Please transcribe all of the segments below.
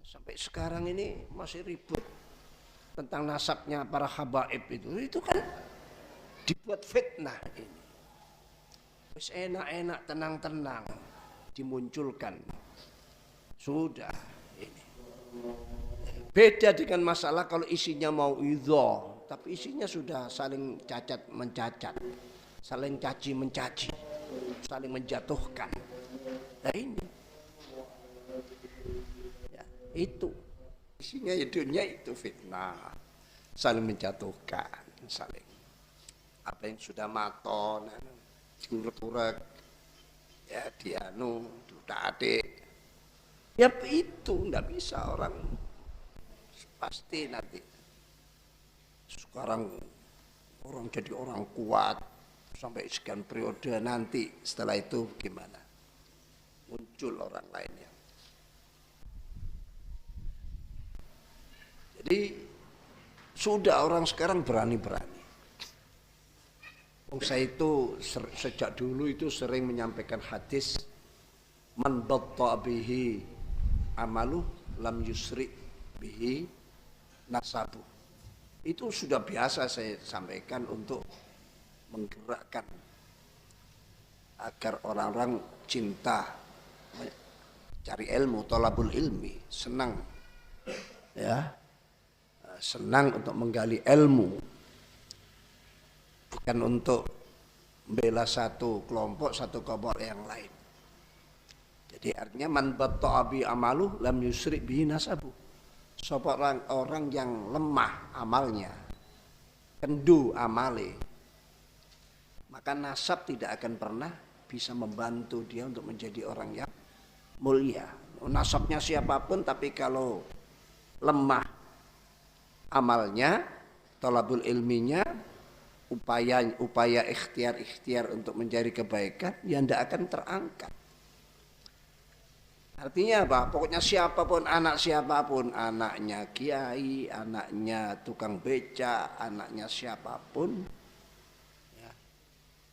Sampai sekarang ini masih ribut tentang nasabnya para habaib itu. Itu kan dibuat fitnah ini. Terus enak-enak, tenang-tenang dimunculkan. Sudah ini. Beda dengan masalah kalau isinya mau idho, tapi isinya sudah saling cacat mencacat, saling caci mencaci, saling menjatuhkan. Nah ini, ya, itu isinya dunia itu fitnah, saling menjatuhkan, saling apa yang sudah maton, diurek-urek, ya dianu, udah adik, ya itu nggak bisa orang pasti nanti. Sekarang orang jadi orang kuat sampai sekian periode, nanti setelah itu gimana? Muncul orang lainnya. Jadi sudah orang sekarang berani-berani. Saya itu sejak dulu itu sering menyampaikan hadis man batta bihi amalu lam yusri bihi nasabu. Itu sudah biasa saya sampaikan untuk menggerakkan agar orang-orang cinta cari ilmu, thalabul ilmi, senang ya, senang untuk menggali ilmu, bukan untuk membela satu kelompok yang lain. Jadi artinya man batta'a bi amalu lam yusri bihi nasabu. Orang yang lemah amalnya, kendu amale, maka nasab tidak akan pernah bisa membantu dia untuk menjadi orang yang mulia. Nasabnya siapapun, tapi kalau lemah amalnya, thalabul ilminya, upaya ikhtiar untuk mencari kebaikan, ya tidak akan terangkat. Artinya apa? Pokoknya siapapun, anaknya kiai, anaknya tukang beca, anaknya siapapun, ya,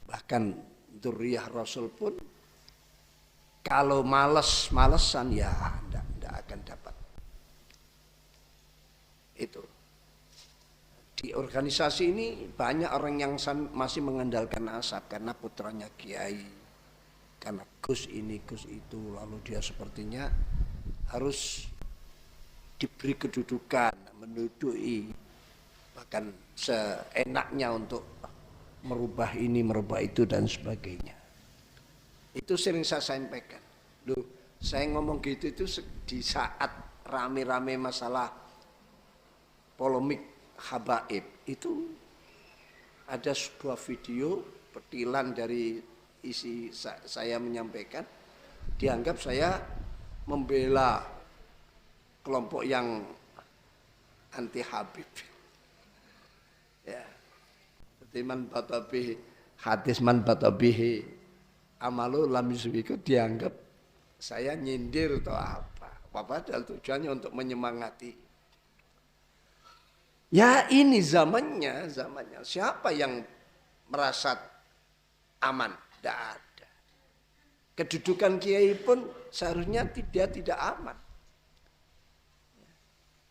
bahkan dzurriyyah Rasul pun, kalau malesan ya tidak akan dapat. Itu. Di organisasi ini banyak orang yang masih mengandalkan nasab karena putranya kiai, karena Gus ini, Gus itu, lalu dia sepertinya harus diberi kedudukan, menduduki, bahkan seenaknya untuk merubah ini, merubah itu dan sebagainya. Itu sering saya sampaikan. Loh, saya ngomong gitu itu di saat rame-rame masalah polemik habaib. Itu ada sebuah video petilan dari isi saya menyampaikan, dianggap saya membela kelompok yang anti Habib. Ya, seperti man batabihi hadis man batabihi amalu lam yusbiku, dianggap saya nyindir atau apa. Padahal tujuannya untuk menyemangati. Ya ini zamannya. Siapa yang merasa aman? Tidak ada. Kedudukan kiai pun seharusnya dia tidak aman.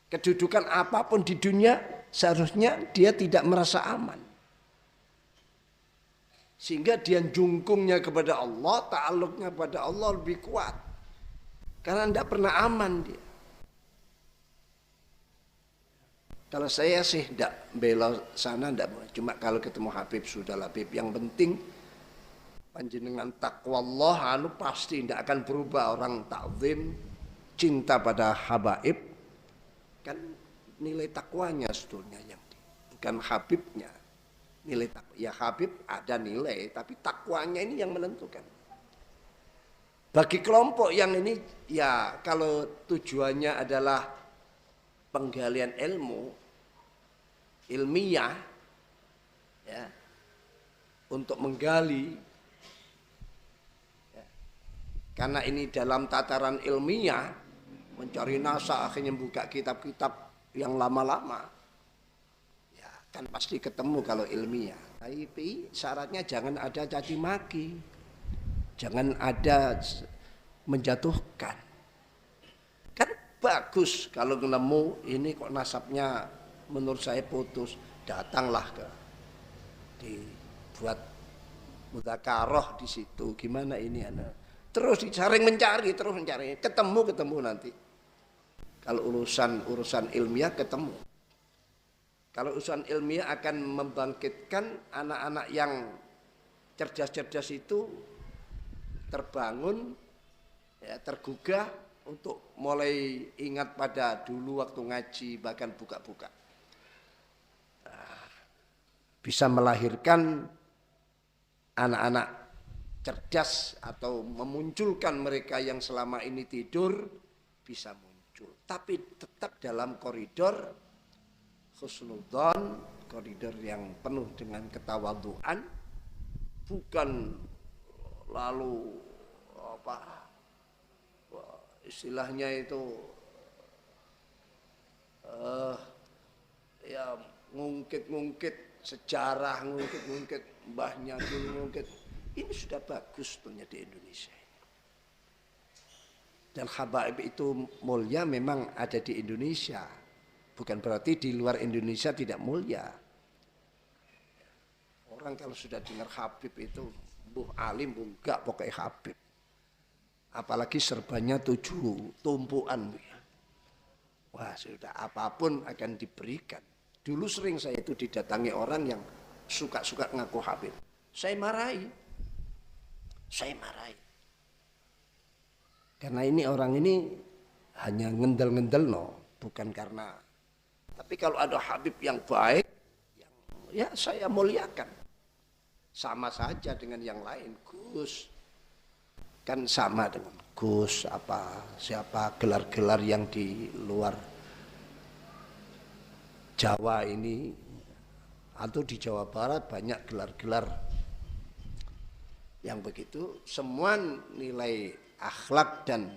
Kedudukan apapun di dunia seharusnya dia tidak merasa aman. Sehingga dia jungkungnya kepada Allah, ta'alluqnya kepada Allah lebih kuat. Karena tidak pernah aman dia. Kalau saya sih tidak bela sana, tidak. Cuma kalau ketemu Habib sudah Habib. Yang penting panjenengan taqwallah, pasti tidak akan berubah. Orang takzim, cinta pada habaib, kan nilai takwanya sebetulnya yang bukan habibnya. Nilai takwa, ya Habib ada nilai, tapi takwanya ini yang menentukan. Bagi kelompok yang ini, ya kalau tujuannya adalah penggalian ilmiah, ya, untuk menggali. Karena ini dalam tataran ilmiah, mencari NASA, akhirnya buka kitab-kitab yang lama-lama, ya kan pasti ketemu kalau ilmiah. Tapi syaratnya jangan ada caci maki, jangan ada menjatuhkan. Kan bagus kalau nemu ini kok nasabnya menurut saya putus, datanglah ke dibuat mudzakarah di situ, gimana ini anak. Terus mencari, ketemu nanti. Kalau urusan ilmiah ketemu. Kalau urusan ilmiah akan membangkitkan anak-anak yang cerdas-cerdas itu terbangun, ya, tergugah untuk mulai ingat pada dulu waktu ngaji, bahkan buka-buka. Bisa melahirkan anak-anak cerdas atau memunculkan mereka yang selama ini tidur bisa muncul. Tapi tetap dalam koridor husnudzon, koridor yang penuh dengan ketawadhuan, bukan lalu istilahnya itu ya ngungkit sejarah, ngungkit mbahnya dulu, ngungkit. Ini sudah bagus punya di Indonesia. Dan habaib itu mulia memang ada di Indonesia. Bukan berarti di luar Indonesia tidak mulia. Orang kalau sudah dengar Habib itu buh alim, buh enggak, pokoknya Habib. Apalagi serbannya 7 tumpuan. Wah, sudah apapun akan diberikan. Dulu sering saya itu didatangi orang yang suka-suka ngaku Habib. Saya marahi. Karena ini orang ini hanya ngendel-ngendel bukan karena. Tapi kalau ada Habib yang baik, ya saya muliakan. Sama saja dengan yang lain. Gus kan sama dengan Gus, siapa gelar-gelar yang di luar Jawa ini atau di Jawa Barat banyak gelar-gelar yang begitu, semua nilai akhlak dan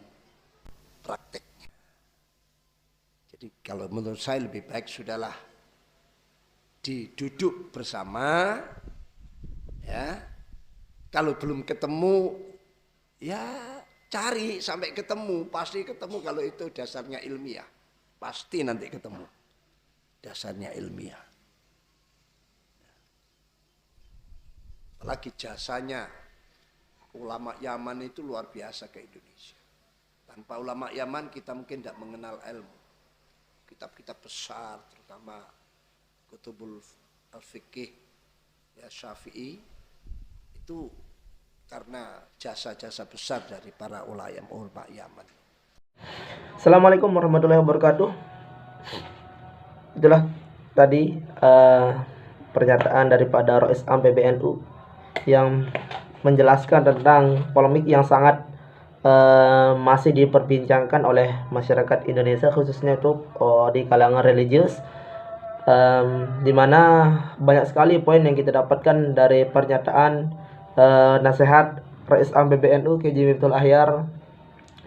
prakteknya. Jadi kalau menurut saya lebih baik sudahlah diduduk bersama, ya. Kalau belum ketemu, ya cari sampai ketemu, pasti ketemu kalau itu dasarnya ilmiah, pasti nanti ketemu. Dasarnya ilmiah. Apalagi jasanya ulama Yaman itu luar biasa ke Indonesia. Tanpa ulama Yaman kita mungkin tidak mengenal ilmu. Kitab-kitab besar, terutama Kutubul Al-Fiqih, ya Syafi'i, itu karena jasa-jasa besar dari para ulama Yaman. Assalamualaikum warahmatullahi wabarakatuh. Itulah tadi pernyataan daripada Rois Am PBNU yang menjelaskan tentang polemik yang sangat masih diperbincangkan oleh masyarakat Indonesia, khususnya itu di kalangan religius, di mana banyak sekali poin yang kita dapatkan dari pernyataan nasihat Rois Am PBNU K.J. Miftahul Ahyar.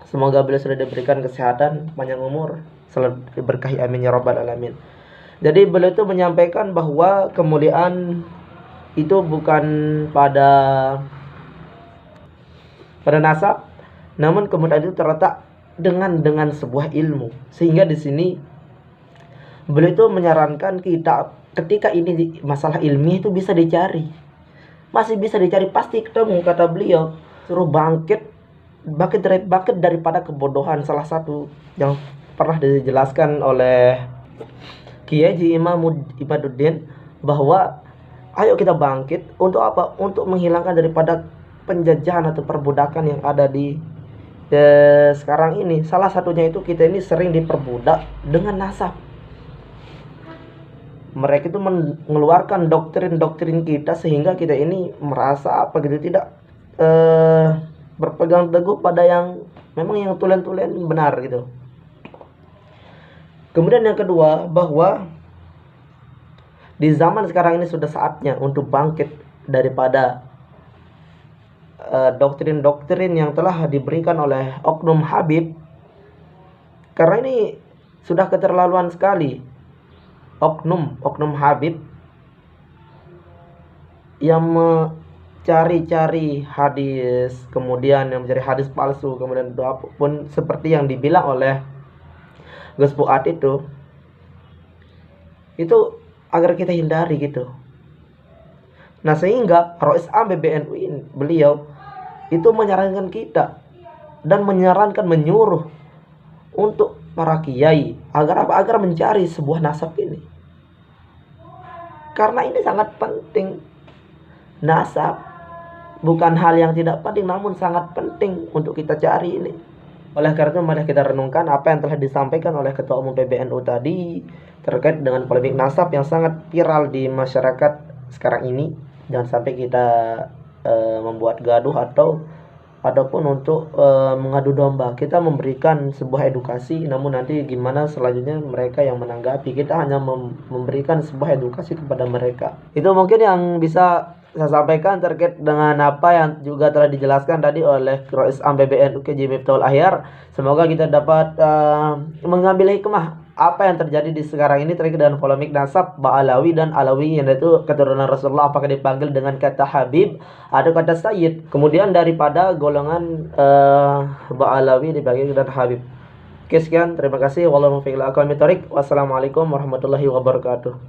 Semoga beliau sudah diberikan kesehatan, panjang umur, selalu diberkahi, amin ya rabbal alamin. Jadi beliau itu menyampaikan bahwa kemuliaan itu bukan pada nasab, namun kemudian itu terletak dengan sebuah ilmu. Sehingga di sini beliau itu menyarankan kita ketika ini masalah ilmiah itu bisa dicari, masih bisa dicari, pasti ketemu. Kata beliau, suruh bangkit daripada kebodohan. Salah satu yang pernah dijelaskan oleh Kiai Haji Imam Ibaduddin bahwa ayo kita bangkit untuk apa? Untuk menghilangkan daripada penjajahan atau perbudakan yang ada di sekarang ini. Salah satunya itu kita ini sering diperbudak dengan nasab. Mereka itu mengeluarkan doktrin-doktrin kita sehingga kita ini merasa apa gitu, tidak berpegang teguh pada yang memang yang tulen-tulen benar gitu. Kemudian yang kedua, bahwa di zaman sekarang ini sudah saatnya untuk bangkit daripada doktrin-doktrin yang telah diberikan oleh oknum Habib. Karena ini sudah keterlaluan sekali. Oknum Habib yang mencari-cari hadis, kemudian yang mencari hadis palsu, kemudian itu apapun seperti yang dibilang oleh Gus Fuad itu agar kita hindari gitu. Nah, sehingga Rois Am PBNU ini, beliau itu menyarankan kita dan menyuruh untuk para kiai agar apa? Agar mencari sebuah nasab ini. Karena ini sangat penting. Nasab bukan hal yang tidak penting, namun sangat penting untuk kita cari ini. Oleh karena itu, mari kita renungkan apa yang telah disampaikan oleh Ketua Umum PBNU tadi terkait dengan polemik nasab yang sangat viral di masyarakat sekarang ini. Jangan sampai kita membuat gaduh ataupun untuk mengadu domba. Kita memberikan sebuah edukasi, namun nanti gimana selanjutnya mereka yang menanggapi. Kita hanya memberikan sebuah edukasi kepada mereka. Itu mungkin yang bisa saya sampaikan terkait dengan apa yang juga telah dijelaskan tadi oleh Rois Am PBNU KJ Miftahul Ahyar. Semoga kita dapat mengambil hikmah apa yang terjadi di sekarang ini terkait dengan polemik nasab Ba'alawi dan Alawi, yaitu keturunan Rasulullah, apakah dipanggil dengan kata Habib atau kata Sayyid. Kemudian daripada golongan Ba'alawi dipanggil dengan Habib. Oke, sekian, terima kasih. Wassalamualaikum warahmatullahi wabarakatuh.